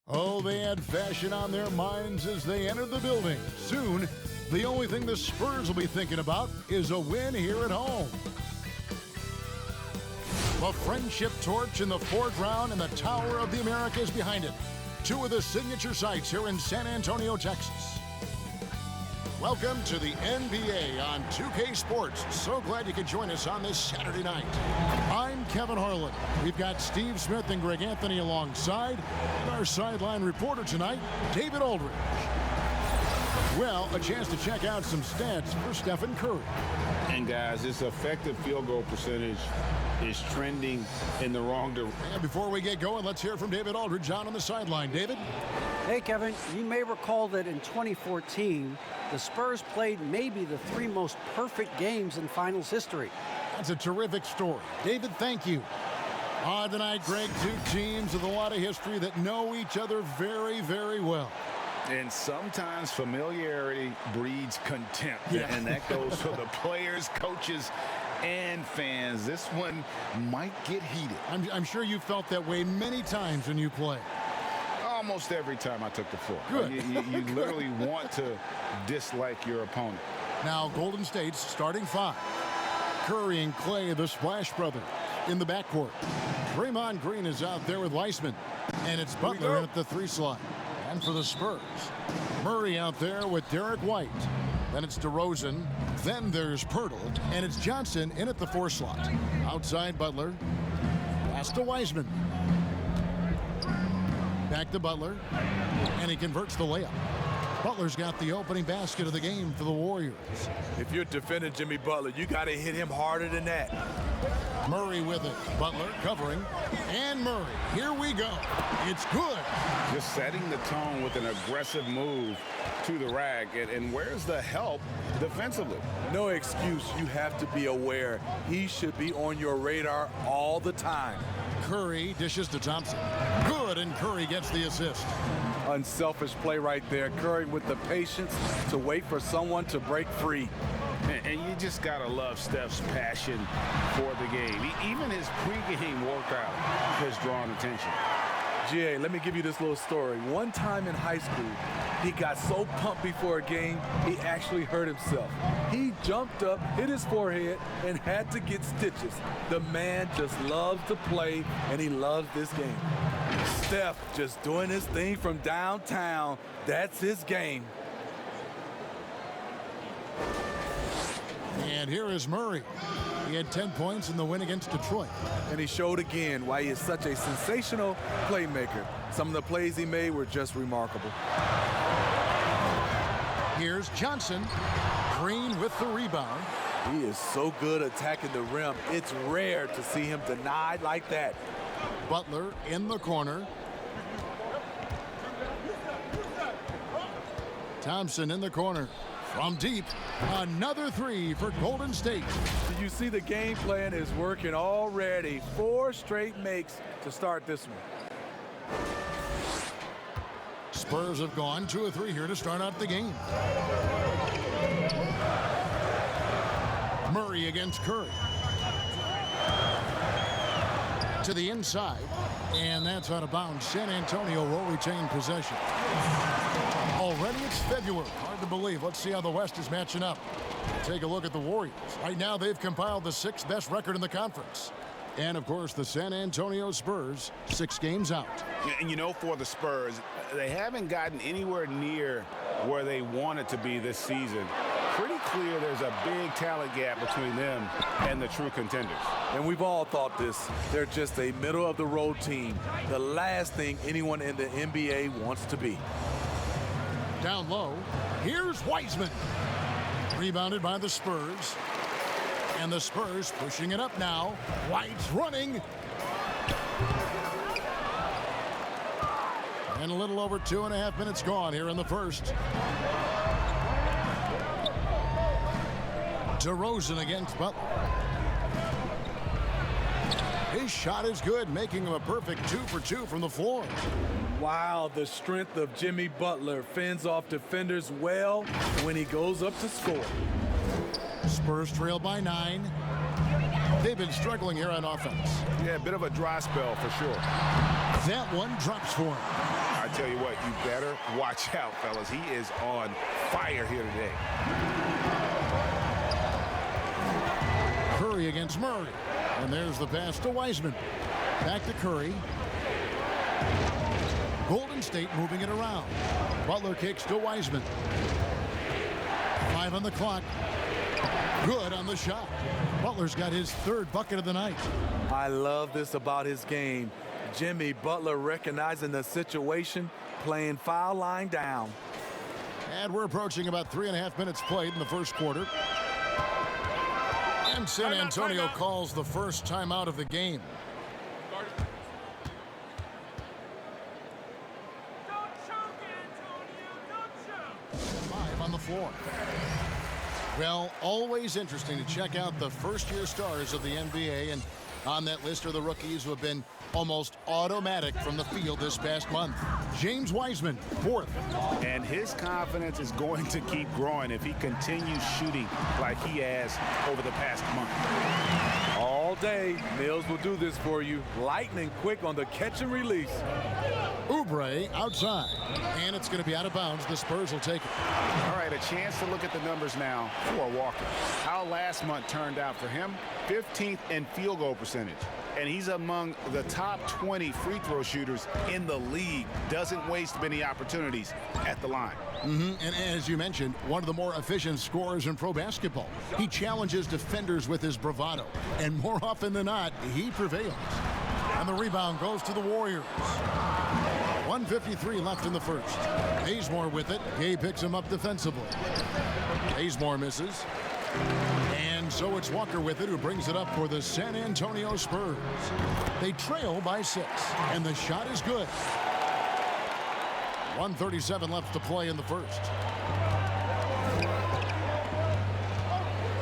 Oh, they had fashion on their minds as they entered the building. Soon, the only thing the Spurs will be thinking about is a win here at home. The Friendship Torch in the foreground and the Tower of the Americas behind it. Two of the signature sites here in San Antonio, Texas. Welcome to the NBA on 2K Sports. So glad you could join us on this Saturday night. I'm Kevin Harlan. We've got Steve Smith and Greg Anthony alongside, and our sideline reporter tonight, David Aldridge. Well, a chance to check out some stats for Stephen Curry. And guys, this effective field goal percentage is trending in the wrong direction. And before we get going, let's hear from David Aldridge on the sideline. David? Hey, Kevin, you may recall that in 2014, the Spurs played maybe the three most perfect games in finals history. That's a terrific story. David, thank you. On tonight, Greg, two teams with a lot of history that know each other very, very well. And sometimes familiarity breeds contempt. Yeah. And that goes for the players, coaches, and fans. This one might get heated. I'm sure you felt that way many times when you play. Almost every time I took the floor. Good. You literally want to dislike your opponent. Now, Golden State's starting five. Curry and Clay, the Splash Brothers, in the backcourt. Draymond Green is out there with Weissman. And it's Butler in at the three slot. And for the Spurs, Murray out there with Derek White. Then it's DeRozan. Then there's Pirtle. And it's Johnson in at the four slot. Outside Butler. Pass to Weissman. Back to Butler. And he converts the layup. Butler's got the opening basket of the game for the Warriors. If you're defending Jimmy Butler, you got to hit him harder than that. Murray with it. Butler covering. And Murray. Here we go. It's good. Just setting the tone with an aggressive move to the rack. And where's the help defensively? No excuse. You have to be aware. He should be on your radar all the time. Curry dishes to Thompson. Good, and Curry gets the assist. Unselfish play right there. Curry with the patience to wait for someone to break free. And you just got to love Steph's passion for the game. Even his pregame workout has drawn attention. GA, let me give you this little story. One time in high school, he got so pumped before a game, he actually hurt himself. He jumped up, hit his forehead, and had to get stitches. The man just loves to play, and he loves this game. Steph just doing his thing from downtown. That's his game. And here is Murray. He had 10 points in the win against Detroit. And he showed again why he is such a sensational playmaker. Some of the plays he made were just remarkable. Here's Johnson. Green with the rebound. He is so good attacking the rim. It's rare to see him denied like that. Butler in the corner. Thompson in the corner. From deep, another three for Golden State. Do you see the game plan is working already? 4 straight makes to start this one. Spurs have gone 2 of 3 here to start out the game. Murray against Curry. To the inside, and that's out of bounds. San Antonio will retain possession. Already it's February. Hard to believe. Let's see how the West is matching up. Take a look at the Warriors. Right now, they've compiled the 6th best record in the conference. And, of course, the San Antonio Spurs, 6 games out. And, you know, for the Spurs, they haven't gotten anywhere near where they wanted to be this season. Pretty clear there's a big talent gap between them and the true contenders. And we've all thought this. They're just a middle-of-the-road team. The last thing anyone in the NBA wants to be. Down low, here's Weissman. Rebounded by the Spurs. And the Spurs pushing it up now. White's running. And a little over 2.5 minutes gone here in the first. DeRozan against Butler. His shot is good, making him a perfect 2 for 2 from the floor. Wow, the strength of Jimmy Butler fends off defenders well when he goes up to score. Spurs trail by 9. They've been struggling here on offense. Yeah, a bit of a dry spell for sure. That one drops for him. I tell you what, you better watch out, fellas. He is on fire here today. Curry against Murray. And there's the pass to Wiseman. Back to Curry. Golden State moving it around. Butler kicks to Wiseman. 5 on the clock. Good on the shot. Butler's got his 3rd bucket of the night. I love this about his game. Jimmy Butler recognizing the situation, playing foul line down. And we're approaching about 3.5 minutes played in the first quarter. And San Antonio calls the first timeout of the game. On the floor. Well, always interesting to check out the first-year stars of the NBA, and on that list are the rookies who have been almost automatic from the field this past month. James Wiseman, 4th. And his confidence is going to keep growing if he continues shooting like he has over the past month. All day, Mills will do this for you. Lightning quick on the catch and release. Oubre outside, and it's going to be out of bounds. The Spurs will take it. All right, a chance to look at the numbers now for Walker. How last month turned out for him: 15th in field goal percentage. And he's among the top 20 free throw shooters in the league. Doesn't waste many opportunities at the line. And as you mentioned, one of the more efficient scorers in pro basketball. He challenges defenders with his bravado, and more often than not, he prevails. And the rebound goes to the Warriors. 1:53 left in the first. Bazemore with it. Gay picks him up defensively. Bazemore misses. And so it's Walker with it, who brings it up for the San Antonio Spurs. They trail by 6, and the shot is good. 1:37 left to play in the first.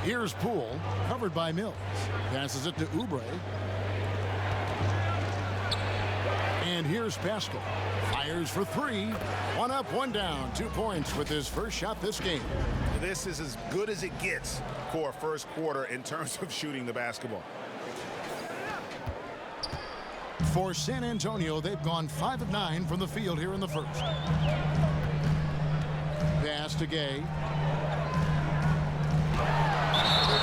Here's Poole, covered by Mills. Passes it to Oubre. And here's Pascal. Fires for 3. 1 up, 1 down. 2 points with his first shot this game. This is as good as it gets for a first quarter in terms of shooting the basketball. For San Antonio, they've gone 5 of 9 from the field here in the first. Pass to Gay.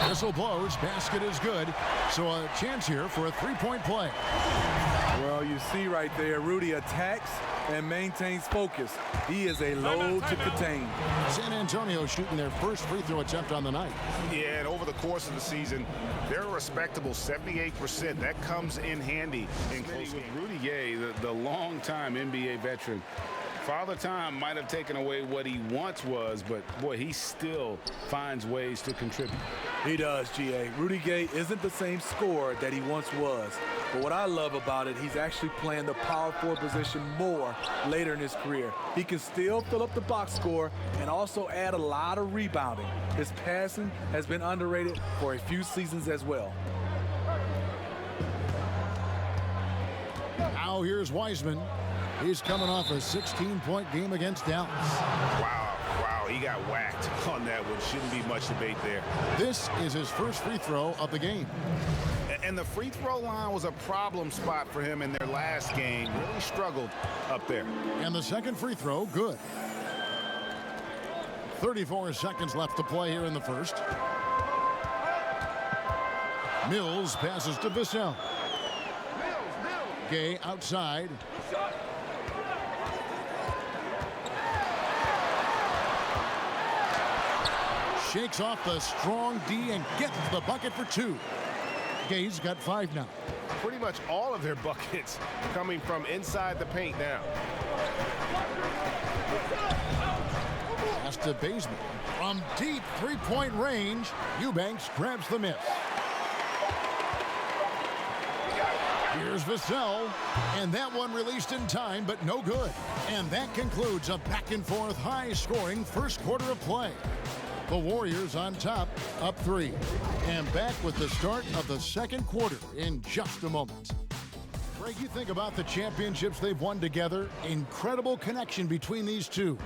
Whistle blows. Basket is good. So a chance here for a 3-point play. Well, you see right there, Rudy attacks and maintains focus. He is a load to contain. San Antonio shooting their first free throw attempt on the night. Yeah, and over the course of the season, they're a respectable 78%. That comes in handy in close with Rudy Gay, the longtime NBA veteran. Father Time might have taken away what he once was, but boy, he still finds ways to contribute. He does, G.A. Rudy Gay isn't the same scorer that he once was. But what I love about it, he's actually playing the power forward position more later in his career. He can still fill up the box score and also add a lot of rebounding. His passing has been underrated for a few seasons as well. Now here's Wiseman. He's coming off a 16-point game against Dallas. Wow, he got whacked on that one. Shouldn't be much debate there. This is his first free throw of the game. And the free throw line was a problem spot for him in their last game. Really struggled up there. And the second free throw, good. 34 seconds left to play here in the first. Mills passes to Vassell. Gay outside. Shakes off the strong D and gets the bucket for 2. Gay's got 5 now. Pretty much all of their buckets coming from inside the paint now. Pass to Bazemore. From deep 3-point range, Eubanks grabs the miss. Here's Vassell, and that one released in time, but no good. And that concludes a back-and-forth, high-scoring first quarter of play. The Warriors on top, up 3. And back with the start of the second quarter in just a moment. Greg, you think about the championships they've won together. Incredible connection between these two.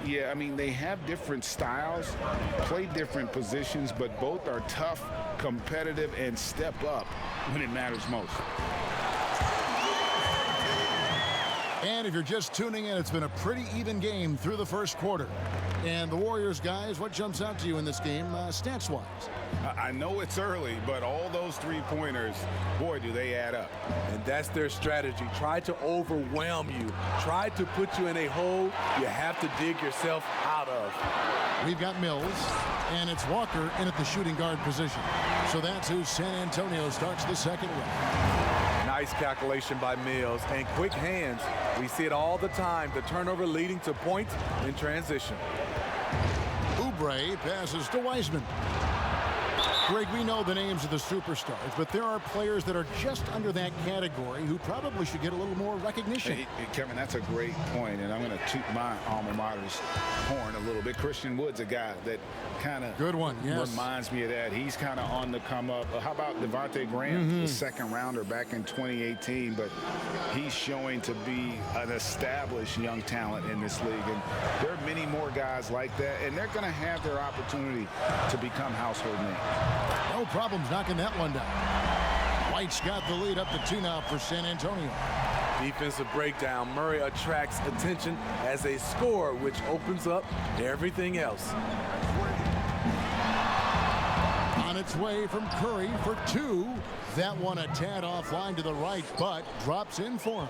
Yeah, I mean, they have different styles, play different positions, but both are tough, competitive, and step up when it matters most. And And if you're just tuning in, it's been a pretty even game through the first quarter. And the Warriors, guys, what jumps out to you in this game stats-wise? I know it's early, but all those three-pointers, boy, do they add up. And that's their strategy. Try to overwhelm you. Try to put you in a hole you have to dig yourself out of. We've got Mills, and it's Walker in at the shooting guard position. So that's who San Antonio starts the second with. Nice calculation by Mills and quick hands. We see it all the time. The turnover leading to points in transition. Oubre passes to Wiseman. Greg, we know the names of the superstars, but there are players that are just under that category who probably should get a little more recognition. Hey, Kevin, that's a great point, and I'm going to toot my alma mater's horn a little bit. Christian Wood's a guy that kind of good one, yes, reminds me of that. He's kind of on the come up. How about Devontae Graham, the second rounder back in 2018, but he's showing to be an established young talent in this league, and there are many more guys like that, and they're going to have their opportunity to become household names. No problems knocking that one down. White's got the lead up to 2 now for San Antonio. Defensive breakdown. Murray attracts attention as a scorer, which opens up everything else. On its way from Curry for 2. That one a tad offline to the right, but drops in for him.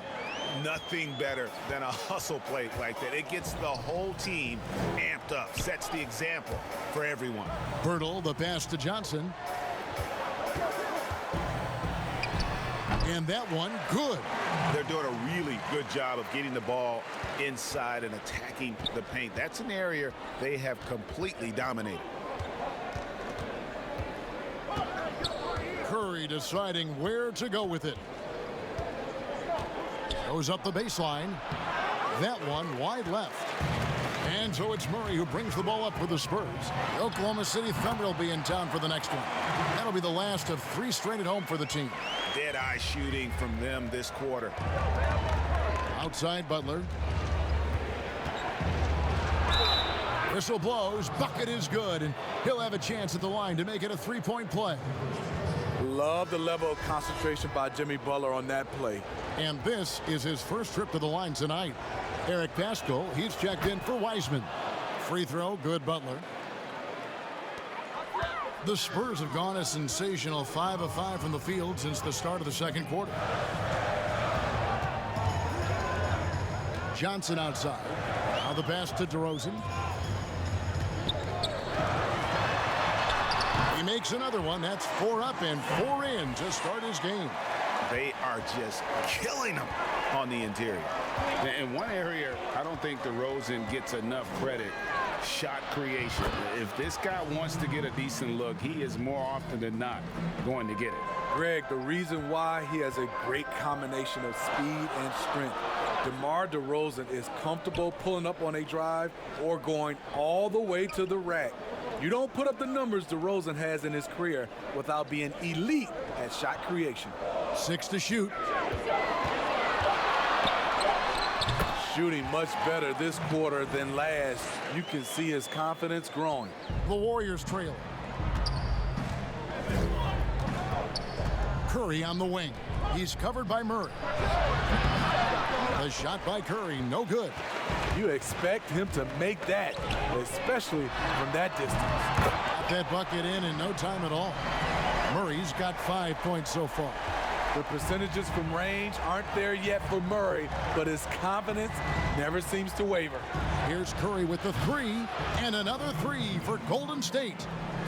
Nothing better than a hustle play like that. It gets the whole team amped up, sets the example for everyone. Bertle, the pass to Johnson. And that one, good. They're doing a really good job of getting the ball inside and attacking the paint. That's an area they have completely dominated. Curry deciding where to go with it. Goes up the baseline. That one wide left. And so it's Murray who brings the ball up for the Spurs. The Oklahoma City Thunder will be in town for the next one. That'll be the last of 3 straight at home for the team. Dead-eye shooting from them this quarter. Outside Butler. Whistle blows. Bucket is good. And he'll have a chance at the line to make it a 3-point play. Love the level of concentration by Jimmy Butler on that play. And this is his first trip to the line tonight. Eric Pascal, he's checked in for Wiseman. Free throw, good Butler. The Spurs have gone a sensational 5 of 5 from the field since the start of the second quarter. Johnson outside. Now the pass to DeRozan. He makes another one. That's 4 up and 4 in to start his game. They are just killing them on the interior. In one area, I don't think DeRozan gets enough credit. Shot creation. If this guy wants to get a decent look, he is more often than not going to get it. Greg, the reason why he has a great combination of speed and strength. DeMar DeRozan is comfortable pulling up on a drive or going all the way to the rack. You don't put up the numbers DeRozan has in his career without being elite at shot creation. 6 to shoot. Shooting much better this quarter than last. You can see his confidence growing. The Warriors trail. Curry on the wing. He's covered by Murray. The shot by Curry, no good. You expect him to make that, especially from that distance. Got that bucket in no time at all. Murray's got 5 points so far. The percentages from range aren't there yet for Murray, but his confidence never seems to waver. Here's Curry with the 3, and another 3 for Golden State.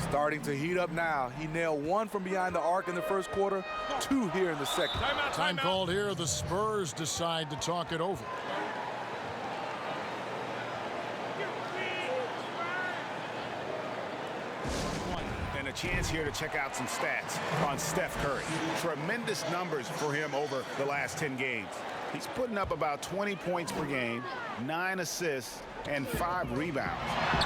Starting to heat up now. He nailed 1 from behind the arc in the first quarter, 2 here in the second. Time called here. The Spurs decide to talk it over. And a chance here to check out some stats on Steph Curry. Tremendous numbers for him over the last 10 games. He's putting up about 20 points per game, 9 assists, and 5 rebounds.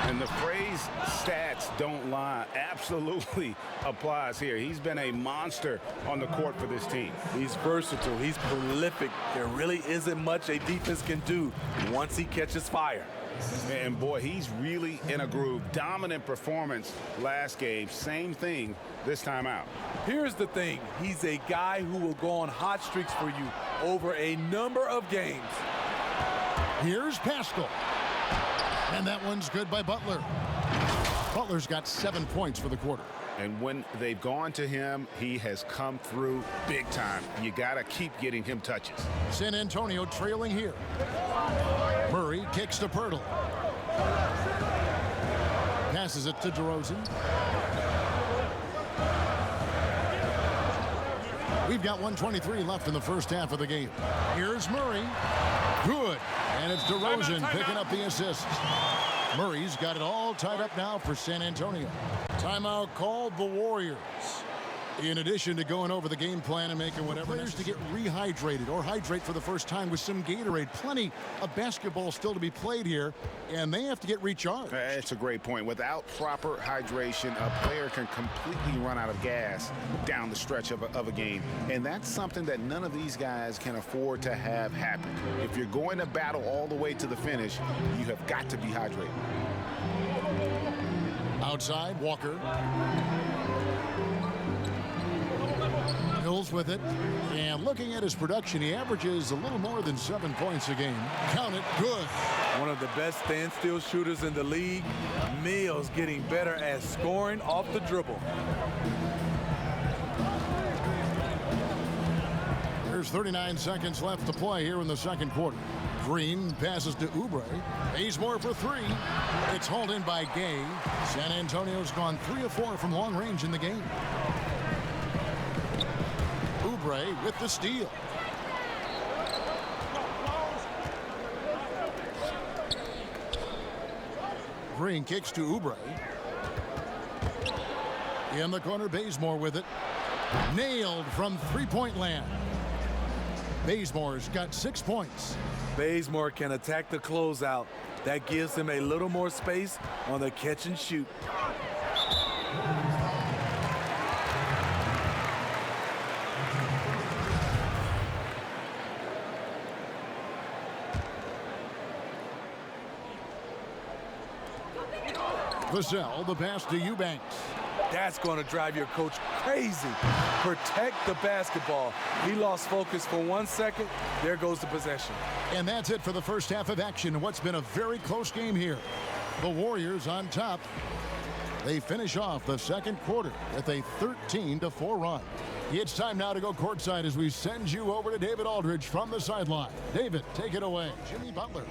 And the phrase stats don't lie absolutely applies here. He's been a monster on the court for this team. He's versatile. He's prolific. There really isn't much a defense can do once he catches fire. And boy, he's really in a groove. Dominant performance last game. Same thing this time out. Here's the thing. He's a guy who will go on hot streaks for you over a number of games. Here's Pascal. And that one's good by Butler. Butler's got 7 points for the quarter. And when they've gone to him, he has come through big time. You got to keep getting him touches. San Antonio trailing here. Murray kicks to Pirtle. Passes it to DeRozan. We've got 1:23 left in the first half of the game. Here's Murray. Good. And it's DeRozan picking up the assist. Murray's got it all tied up now for San Antonio. Timeout called the Warriors. In addition to going over the game plan and making whatever players to get rehydrated or hydrate for the first time with some Gatorade. Plenty of basketball still to be played here, and they have to get recharged. That's a great point. Without proper hydration, a player can completely run out of gas down the stretch of a game. And that's something that none of these guys can afford to have happen. If you're going to battle all the way to the finish, you have got to be hydrated. Outside, Walker. Hills with it. And looking at his production, he averages a little more than 7 points a game. Count it, good. One of the best standstill shooters in the league. Mills getting better at scoring off the dribble. There's 39 seconds left to play here in the second quarter. Green passes to Oubre. Bazemore for three. It's hauled in by Gay. San Antonio's gone 3 of 4 from long range in the game. Oubre with the steal. Green kicks to Oubre. In the corner, Bazemore with it. Nailed from three-point land. Bazemore's got 6 points. Bazemore can attack the closeout. That gives him a little more space on the catch and shoot. Vassell, the pass to Eubanks. That's going to drive your coach crazy. Protect the basketball. He lost focus for 1 second. There goes the possession. And that's it for the first half of action in what's been a very close game here. The Warriors on top. They finish off the second quarter with a 13-4 run. It's time now to go courtside as we send you over to David Aldridge from the sideline. David, take it away. Jimmy Butler.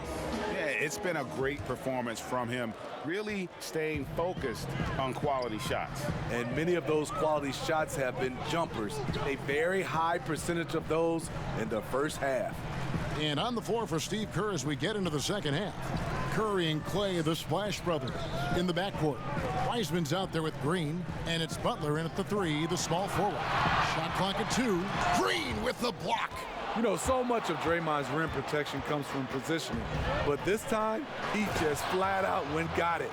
Yeah, it's been a great performance from him, really staying focused on quality shots. And many of those quality shots have been jumpers. A very high percentage of those in the first half. And on the floor for Steve Kerr as we get into the second half. Curry and Clay, the Splash Brothers, in the backcourt. Wiseman's out there with Green, and it's Butler in at the three, the small forward. Shot clock at 2. Green with the block. You know, so much of Draymond's rim protection comes from positioning. But this time, he just flat out got it.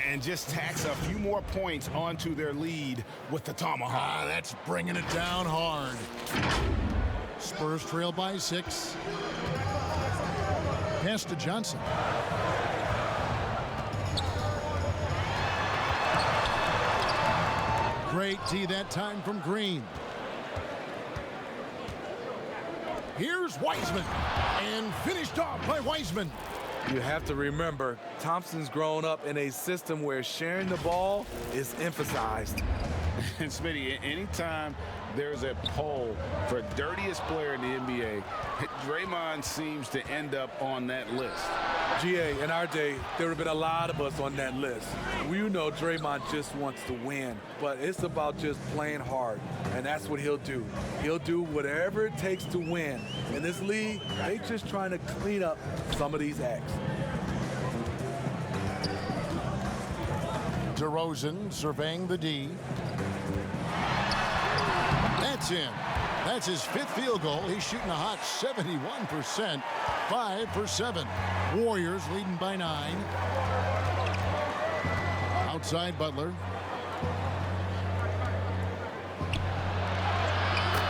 And just tacks a few more points onto their lead with the tomahawk. That's bringing it down hard. Spurs trail by 6. Pass to Johnson. Great D that time from Green. Here's Wiseman, and finished off by Wiseman. You have to remember, Thompson's grown up in a system where sharing the ball is emphasized. And Smitty, anytime there's a poll for dirtiest player in the NBA, Draymond seems to end up on that list. GA, in our day, there would have been a lot of us on that list. We know Draymond just wants to win, but it's about just playing hard, and that's what he'll do. He'll do whatever it takes to win. In this league, they just trying to clean up some of these acts. DeRozan surveying the D. That's in. That's his 5th field goal. He's shooting a hot 71%. 5 for 7. Warriors leading by 9. Outside Butler.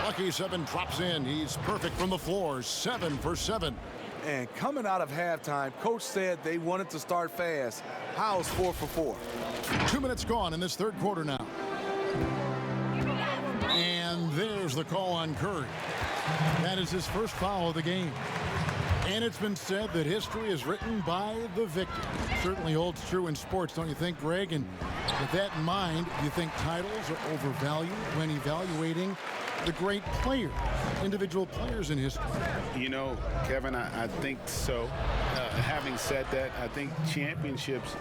Lucky 7 drops in. He's perfect from the floor. 7 for 7. And coming out of halftime, Coach said they wanted to start fast. How's 4 for 4? 2 minutes gone in this third quarter now. And there's the call on Curry. That is his first foul of the game. And it's been said that history is written by the victor. Certainly holds true in sports, don't you think, Greg? And with that in mind, do you think titles are overvalued when evaluating the great players, individual players in history? You know, Kevin, I think so. Having said that, I think championships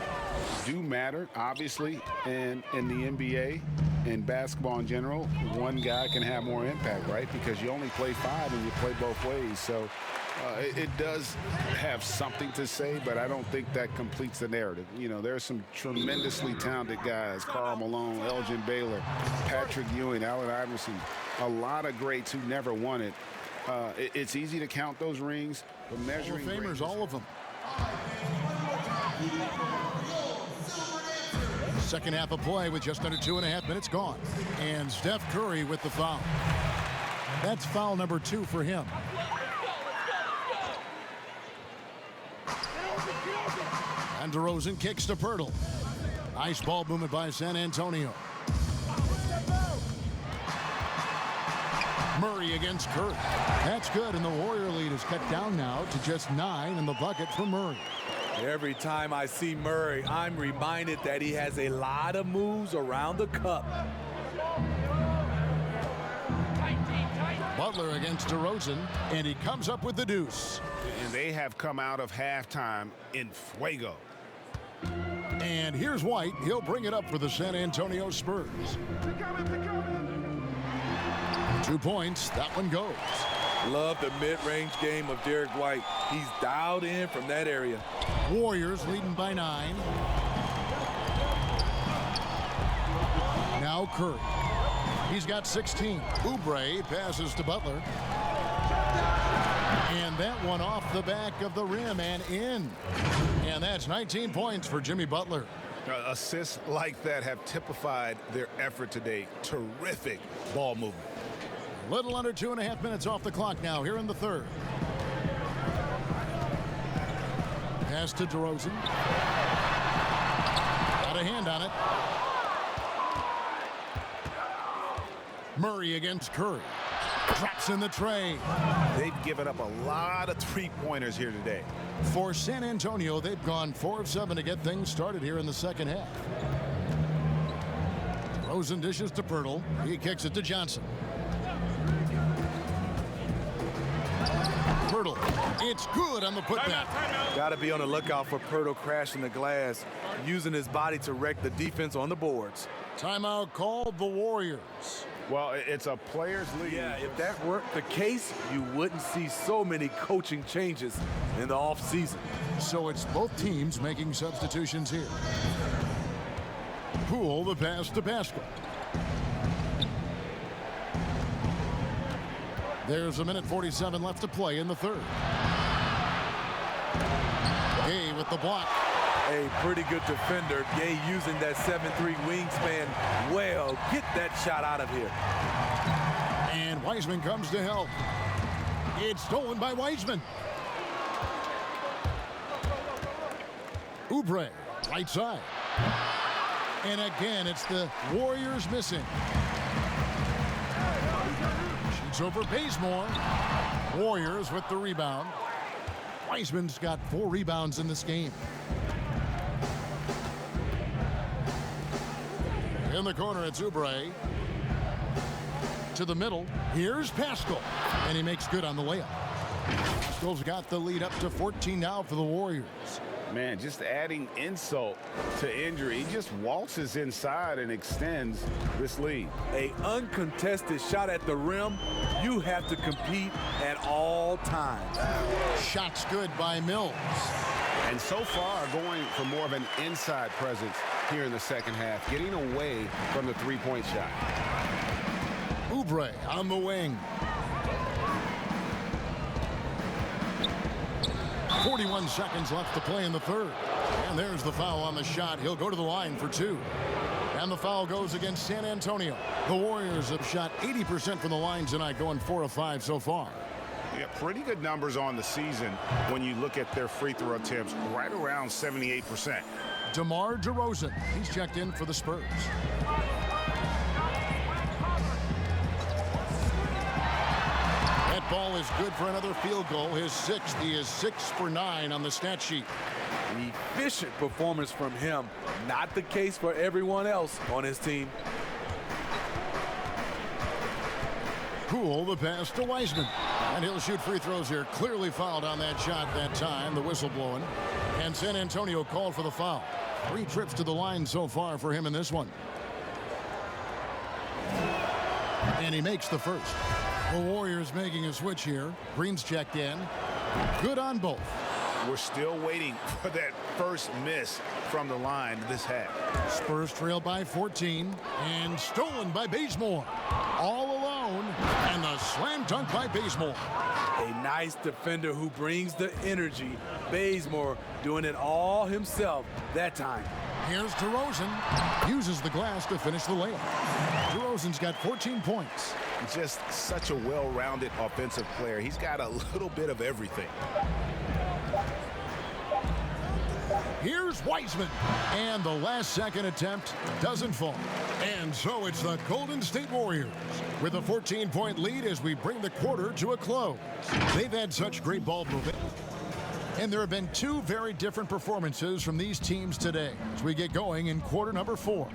do matter, obviously, and in the NBA and basketball in general, one guy can have more impact, right? Because you only play 5 and you play both ways. So it does have something to say, but I don't think that completes the narrative. You know, there's some tremendously talented guys, Karl Malone, Elgin Baylor, Patrick Ewing, Allen Iverson, a lot of greats who never won it. It's easy to count those rings, but measuring Hall of Famers, all of them. Second half of play with just under 2.5 minutes gone. And Steph Curry with the foul. That's foul number 2 for him. And DeRozan kicks to Pirtle. Nice ball movement by San Antonio. Murray against Curry. That's good, and the Warrior lead is cut down now to just 9 in the bucket for Murray. Every time I see Murray, I'm reminded that he has a lot of moves around the cup. Butler against DeRozan, and he comes up with the deuce. And they have come out of halftime in fuego. And here's White. He'll bring it up for the San Antonio Spurs. 2 points. That one goes. Love the mid-range game of Derek White. He's dialed in from that area. Warriors leading by 9. Now Curry. He's got 16. Oubre passes to Butler. And that one off the back of the rim and in. And that's 19 points for Jimmy Butler. Assists like that have typified their effort today. Terrific ball movement. Little under 2.5 minutes off the clock now here in the third. Pass to DeRozan. Got a hand on it. Murray against Curry. Drops in the tray. They've given up a lot of three-pointers here today. For San Antonio, they've gone 4 of 7 to get things started here in the second half. DeRozan dishes to Pirtle. He kicks it to Johnson. Pirtle. It's good on the putback. Got to be on the lookout for Pirtle crashing the glass, using his body to wreck the defense on the boards. Timeout called the Warriors. Well, it's a players' league. Yeah, if that were the case, you wouldn't see so many coaching changes in the offseason. So it's both teams making substitutions here. Poole the pass to Pascal. There's 1:47 left to play in the third. Gay with the block. A pretty good defender. Gay using that 7'3" wingspan well. Get that shot out of here. And Wiseman comes to help. It's stolen by Wiseman. Oubre, right side. And again, it's the Warriors missing. Shoots over Bazemore. Warriors with the rebound. Wiseman's got 4 rebounds in this game. In the corner, it's Oubre. To the middle. Here's Pascal. And he makes good on the layup. Pascal's got the lead up to 14 now for the Warriors. Man, just adding insult to injury. He just waltzes inside and extends this lead. A uncontested shot at the rim. You have to compete at all times. Shots good by Mills. And so far, going for more of an inside presence here in the second half, getting away from the three-point shot. Oubre on the wing. 41 seconds left to play in the third. And there's the foul on the shot. He'll go to the line for 2. And the foul goes against San Antonio. The Warriors have shot 80% from the line tonight, going 4 of 5 so far. Yeah, pretty good numbers on the season when you look at their free throw attempts, right around 78%. DeMar DeRozan, he's checked in for the Spurs. That ball is good for another field goal. His sixth. He is 6 for 9 on the stat sheet. Efficient performance from him. Not the case for everyone else on his team. Poole, the pass to Wiseman. And he'll shoot free throws here. Clearly fouled on that shot that time. The whistle blowing. And San Antonio called for the foul. 3 trips to the line so far for him in this one. And he makes the first. The Warriors making a switch here. Green's checked in. Good on both. We're still waiting for that first miss from the line this half. Spurs trail by 14. And stolen by Bazemore. All alone. And the slam dunk by Bazemore. A nice defender who brings the energy. Bazemore doing it all himself that time. Here's DeRozan. Uses the glass to finish the layup. DeRozan's got 14 points. Just such a well-rounded offensive player. He's got a little bit of everything. Here's Wiseman. And the last-second attempt doesn't fall. And so it's the Golden State Warriors with a 14-point lead as we bring the quarter to a close. They've had such great ball movement. And there have been 2 very different performances from these teams today as we get going in quarter number 4.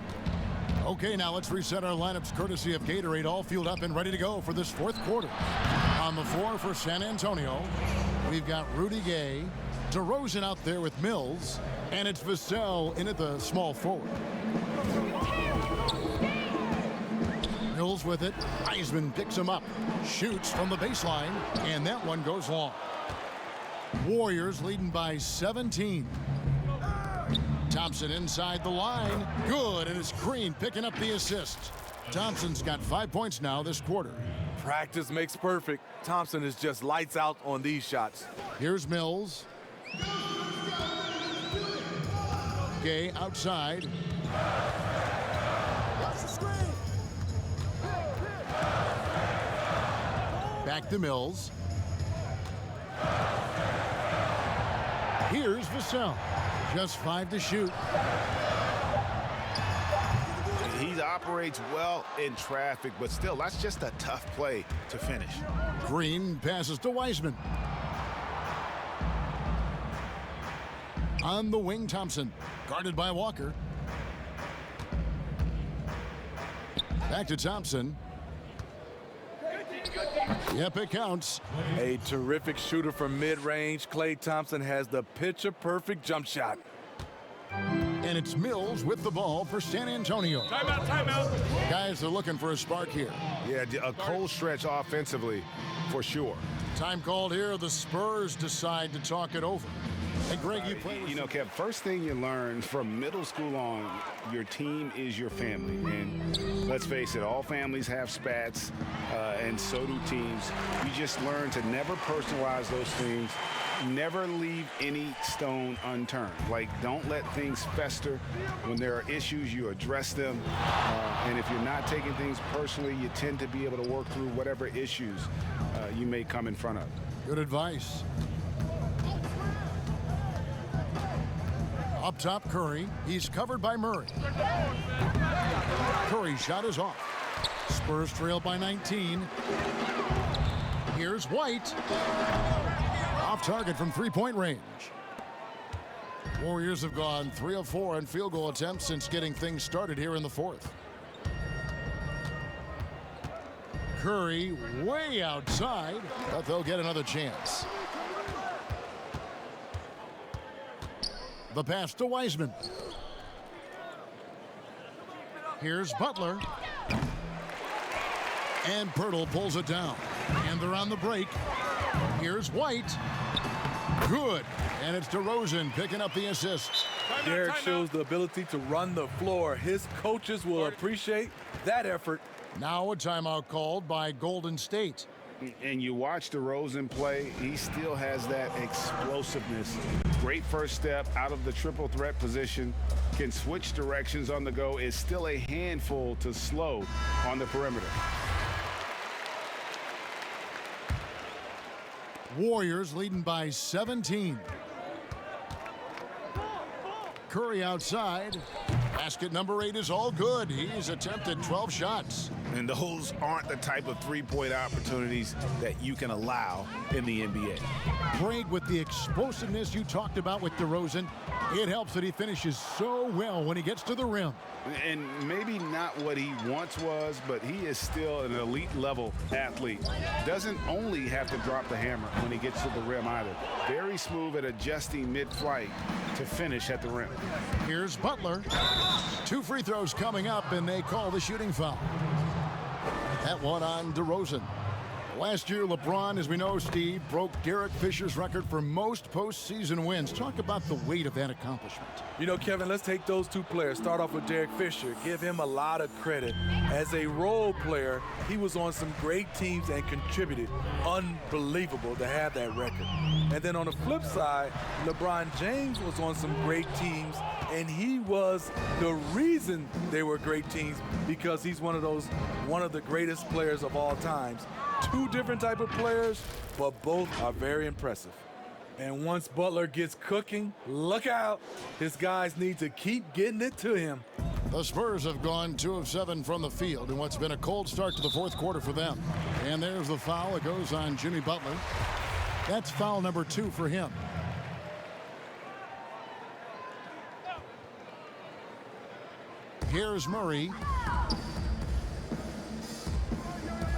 Okay, now let's reset our lineups courtesy of Gatorade, all fueled up and ready to go for this 4th quarter. On the floor for San Antonio, we've got Rudy Gay, DeRozan out there with Mills, and it's Vassell in at the small forward. Mills with it. Wiseman picks him up, shoots from the baseline, and that one goes long. Warriors leading by 17. Thompson inside the line. Good, and it's Green picking up the assist. Thompson's got 5 points now this quarter. Practice makes perfect. Thompson is just lights out on these shots. Here's Mills. Gay outside. Back to Mills. Here's Vassell. Just 5 to shoot. He operates well in traffic, but still, that's just a tough play to finish. Green passes to Wiseman. On the wing, Thompson. Guarded by Walker. Back to Thompson. Yep, it counts. A terrific shooter from mid-range. Klay Thompson has the picture-perfect jump shot. And it's Mills with the ball for San Antonio. Timeout, timeout. Guys are looking for a spark here. Yeah, a cold stretch offensively for sure. Time called here. The Spurs decide to talk it over. And Greg, you play with Kev, first thing you learn from middle school on, your team is your family. And let's face it, all families have spats, and so do teams. You just learn to never personalize those things. Never leave any stone unturned. Like, don't let things fester. When there are issues, you address them. And if you're not taking things personally, you tend to be able to work through whatever issues you may come in front of. Good advice. Up top, Curry. He's covered by Murray. Curry's shot is off. Spurs trail by 19. Here's White. Off target from three-point range. Warriors have gone 3 of 4 on field goal attempts since getting things started here in the 4th. Curry way outside, but they'll get another chance. The pass to Wiseman. Here's Butler. And Pirtle pulls it down. And they're on the break. Here's White. Good. And it's DeRozan picking up the assist. Derek shows the ability to run the floor. His coaches will appreciate that effort. Now a timeout called by Golden State. And you watch DeRozan play, he still has that explosiveness. Great first step out of the triple threat position. Can switch directions on the go. Is still a handful to slow on the perimeter. Warriors leading by 17. Curry outside. Basket number 8 is all good. He's attempted 12 shots. And those aren't the type of three-point opportunities that you can allow in the NBA. Greg, with the explosiveness you talked about with DeRozan, it helps that he finishes so well when he gets to the rim. And maybe not what he once was, but he is still an elite-level athlete. Doesn't only have to drop the hammer when he gets to the rim either. Very smooth at adjusting mid-flight to finish at the rim. Here's Butler. 2 free throws coming up, and they call the shooting foul. That one on DeRozan. Last year, LeBron, as we know, Steve, broke Derek Fisher's record for most postseason wins. Talk about the weight of that accomplishment. You know, Kevin, let's take those two players. Start off with Derek Fisher. Give him a lot of credit. As a role player, he was on some great teams and contributed. Unbelievable to have that record. And then on the flip side, LeBron James was on some great teams, and he was the reason they were great teams because he's one of the greatest players of all times. Two different type of players, but both are very impressive. And once Butler gets cooking, look out. His guys need to keep getting it to him. The Spurs have gone 2 of 7 from the field in what's been a cold start to the fourth quarter for them. And there's the foul. It goes on Jimmy Butler. That's foul number 2 for him. Here's Murray.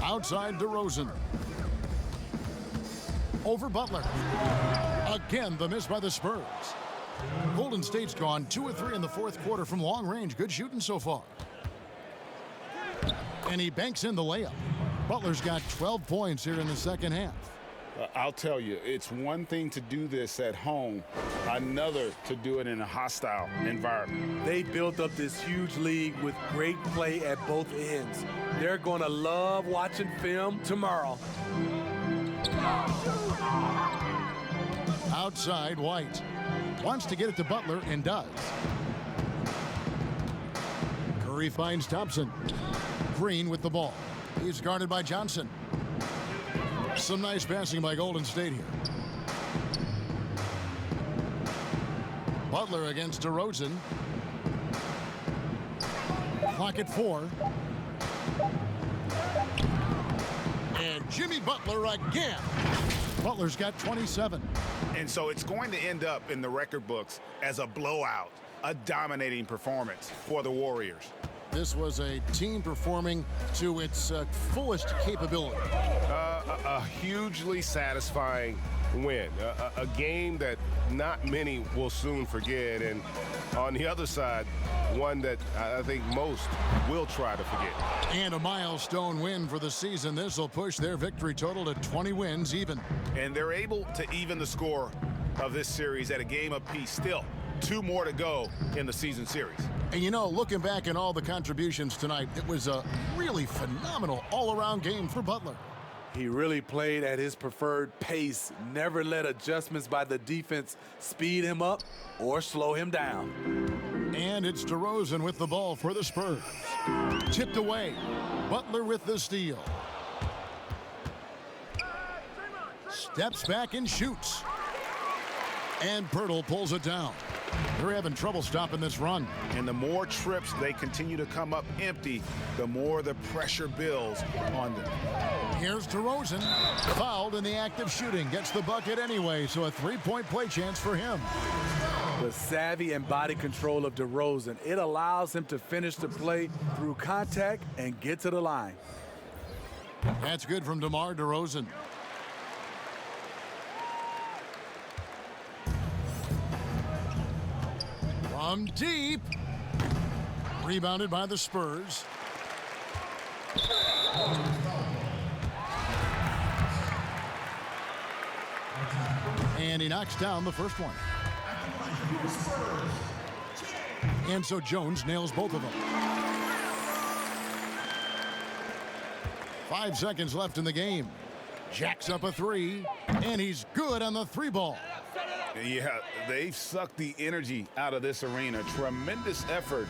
Outside DeRozan. Over Butler. Again, the miss by the Spurs. Golden State's gone 2 of 3 in the fourth quarter from long range. Good shooting so far. And he banks in the layup. Butler's got 12 points here in the second half. I'll tell you, it's one thing to do this at home, another to do it in a hostile environment. They built up this huge lead with great play at both ends. They're going to love watching film tomorrow. Outside, White wants to get it to Butler and does. Curry finds Thompson. Green with the ball. He's guarded by Johnson. Some nice passing by Golden State here. Butler against DeRozan. Clock at 4. And Jimmy Butler again. Butler's got 27. And so it's going to end up in the record books as a blowout, a dominating performance for the Warriors. This was a team performing to its fullest capability. A hugely satisfying win. A game that not many will soon forget. And on the other side, one that I think most will try to forget. And a milestone win for the season. This will push their victory total to 20 wins even. And they're able to even the score of this series at a game apiece. Still, 2 more to go in the season series. And you know, looking back at all the contributions tonight, it was a really phenomenal all-around game for Butler. He really played at his preferred pace, never let adjustments by the defense speed him up or slow him down. And it's DeRozan with the ball for the Spurs. Tipped away. Butler with the steal. Steps back and shoots. And Pirtle pulls it down. They're having trouble stopping this run. And the more trips they continue to come up empty, the more the pressure builds on them. Here's DeRozan. Fouled in the act of shooting. Gets the bucket anyway, so a 3-point play chance for him. The savvy and body control of DeRozan, it allows him to finish the play through contact and get to the line. That's good from DeMar DeRozan. From deep. Rebounded by the Spurs. And he knocks down the first one. And so Jones nails both of them. 5 seconds left in the game. Jacks up a 3, and he's good on the 3-ball. Yeah, they've sucked the energy out of this arena. Tremendous effort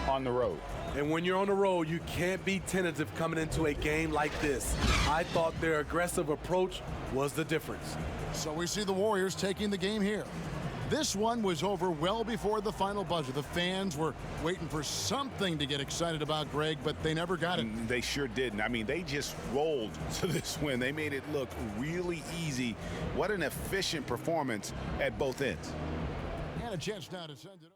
on the road. And when you're on the road, you can't be tentative coming into a game like this. I thought their aggressive approach was the difference. So we see the Warriors taking the game here. This one was over well before the final buzzer. The fans were waiting for something to get excited about, Greg, but they never got it. They sure didn't. I mean, they just rolled to this win. They made it look really easy. What an efficient performance at both ends. And a chance now to send it over.